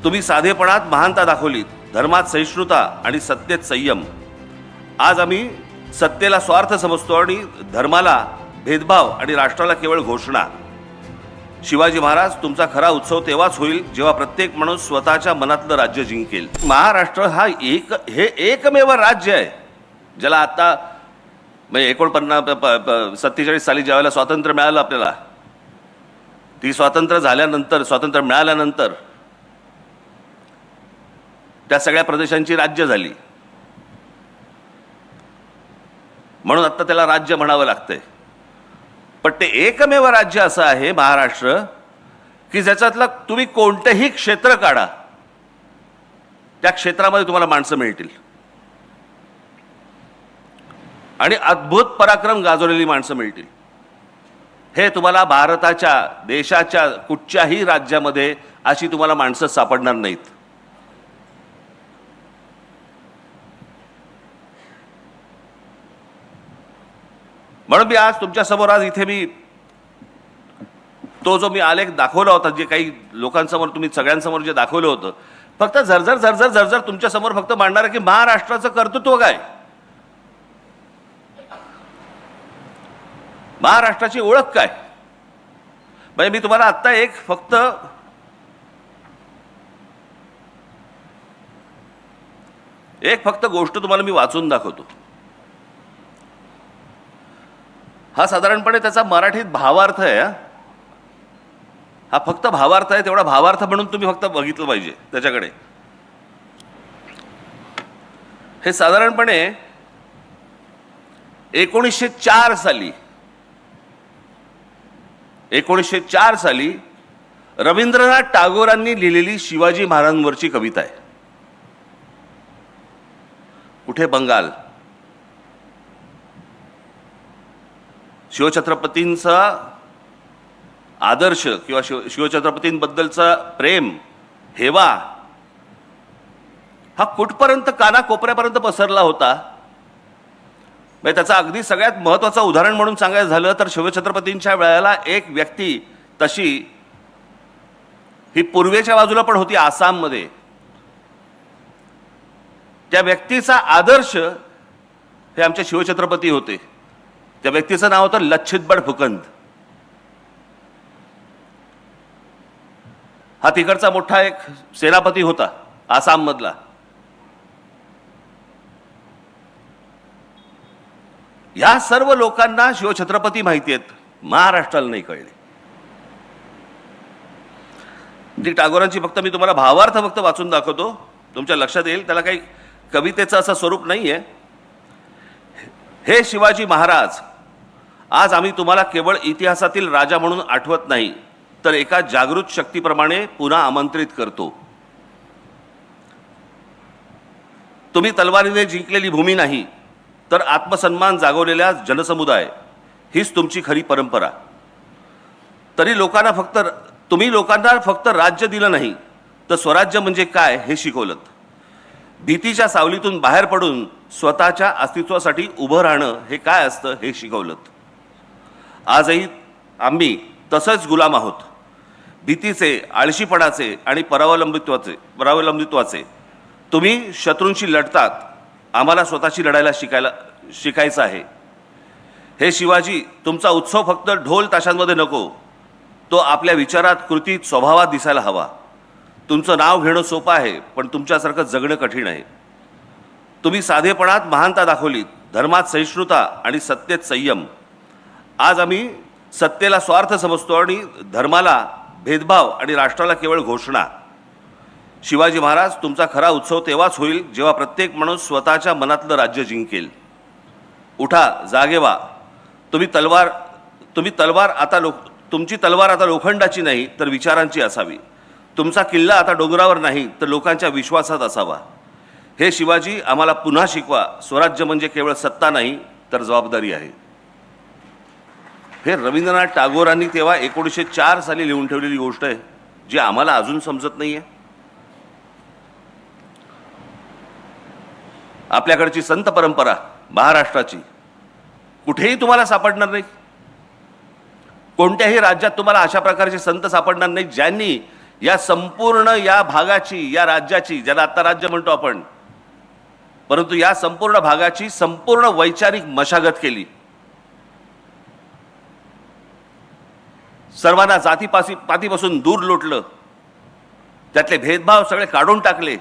तुम्ही साधेपणात महानता दाखवलीत, धर्मात सहिष्णुता आणि सत्तेत संयम। आज आम्ही सत्तेला स्वार्थ समजतो आणि धर्माला भेदभाव आणि राष्ट्राला केवळ घोषणा। शिवाजी महाराज, तुमचा खरा उत्सव तेव्हाच होईल जेव्हा प्रत्येक माणूस स्वतःच्या मनातलं राज्य जिंकेल। महाराष्ट्र हा हे एकमेव राज्य आहे ज्याला आता म्हणजे 47 साली ज्यावेळेला स्वातंत्र्य मिळालं आपल्याला, ती स्वातंत्र्य मिळाल्यानंतर त्या सगळ्या प्रदेशांची राज्य झाली, म्हणून आता त्याला राज्य म्हणावं लागतंय। पण ते एकमेव राज्य असं आहे महाराष्ट्र की ज्याच्यातलं तुम्ही कोणतेही क्षेत्र काढा, त्या क्षेत्रामध्ये तुम्हाला माणसं मिळतील आणि अद्भुत पराक्रम गाजवलेली माणसं मिळतील। हे तुम्हाला भारताच्या देशाच्या कुठच्याही राज्यामध्ये अशी तुम्हाला माणसं सापडणार नाहीत। म्हणून मी आज तुमच्या समोर इथे मी तो जो मी आलेख दाखवला होता, जे काही लोकांसमोर तुम्ही सगळ्यांसमोर जे दाखवलं होतं, फक्त झरझर तुमच्या समोर फक्त मांडणार की महाराष्ट्राचं कर्तृत्व काय, महाराष्ट्राची ओळख काय। म्हणजे मी तुम्हाला आता फक्त गोष्ट तुम्हाला मी वाचून दाखवतो। हा साधारणपणे त्याचा मराठीत भावार्थ आहे। हा फक्त भावार्थ आहे, तेवढा भावार्थ म्हणून तुम्ही फक्त बघितलं पाहिजे त्याच्याकडे। हे साधारणपणे 1904 साली रवींद्रनाथ टागोरांनी लिहिलेली शिवाजी महाराजांवरची कविता आहे। कुठे बंगाल, शिवछत्रपतींचा आदर्श किंवा शिवछत्रपतींबद्दलचा प्रेम, हेवा हा कुठपर्यंत कानाकोपऱ्यापर्यंत पसरला होता। म्हणजे त्याचा अगदी सगळ्यात महत्त्वाचं उदाहरण म्हणून सांगायचं झालं तर शिवछत्रपतींच्या वेळेला एक व्यक्ती तशी ही पूर्वेच्या बाजूला पण होती, आसाममध्ये। त्या व्यक्तीचा आदर्श हे आमचे शिवछत्रपती होते। त्या व्यक्तीचं नाव होतं लच्छितबड फुकंद। हा तिकडचा मोठा एक सेनापती होता आसाम मधला। या सर्व लोकांना शिवछत्रपती माहिती आहेत, महाराष्ट्राला नाही कळले। ती टागोरांची फक्त मी तुम्हाला भावार्थ फक्त वाचून दाखवतो, तुमच्या लक्षात येईल। त्याला काही कवितेचं असं स्वरूप नाहीये। हे शिवाजी महाराज, आज आम्ही तुम्हाला केवळ इतिहासातील राजा म्हणून आठवत नाही, तर एका जागृत शक्तीप्रमाणे पुन्हा आमंत्रित करतो। तुम्ही तलवारीने जिंकलेली भूमी नाही, तर आत्मसन्मान जागवलेल्या जनसमुदाय हीच तुमची खरी परंपरा। तुम्ही लोकांना फक्त राज्य दिलं नाही, तर स्वराज्य म्हणजे काय हे शिकवलं। भीतीच्या सावलीतून बाहेर पडून स्वतःच्या अस्तित्वासाठी उभं राहणं हे काय असतं हे शिकवलं। आजही आम्ही तसंच गुलाम आहोत, भीतीचे, आळशीपणाचे आणि परावलंबित्वाचे। तुम्ही शत्रूंशी लढतात, आम्हाला स्वतःशी लढायला शिकायचं आहे। हे शिवाजी, तुमचा उत्सव फक्त ढोल ताशांमध्ये नको, तो आपल्या विचारात, कृतीत, स्वभावात दिसायला हवा। तुमचं नाव घेणं सोपं आहे, पण तुमच्यासारखं जगणं कठीण आहे। तुम्ही साधेपणात महानता दाखवलीत, धर्मात सहिष्णुता आणि सत्तेत संयम। आज आम्ही सत्तेला स्वार्थ समजतो आणि धर्माला भेदभाव आणि राष्ट्राला केवळ घोषणा। शिवाजी महाराज, तुमचा खरा उत्सव तेव्हाच होईल जेव्हा प्रत्येक माणूस स्वतःच्या मनातलं राज्य जिंकेल। उठा, जागे व्हा। तुमची तलवार आता लोखंडाची नाही, तर विचारांची असावी। तुमचा किल्ला आता डोंगरावर नाही, तर लोकांच्या विश्वासात असावा। हे शिवाजी, आम्हाला पुन्हा शिकवा, स्वराज्य म्हणजे केवळ सत्ता नाही, तर जबाबदारी आहे। हे रवींद्रनाथ टागोरांनी तेव्हा 1904 साली लिहून ठेवलेली गोष्ट आहे, जी आम्हाला अजून समजत नाहीये। आपल्याकडची संत परंपरा महाराष्ट्राची कुठेही तुम्हाला सापडणार नाही। कोणत्याही राज्यात तुम्हाला अशा प्रकारचे संत सापडणार नाही ज्यांनी या संपूर्ण या भागाची, या राज्याची, ज्याला आता राज्य म्हणतो आपण, परंतु या संपूर्ण भागाची संपूर्ण वैचारिक मशागत केली. सर्वांना जातीपातीपासून दूर लोटलं, त्यातले भेदभाव सगळे काढून टाकले.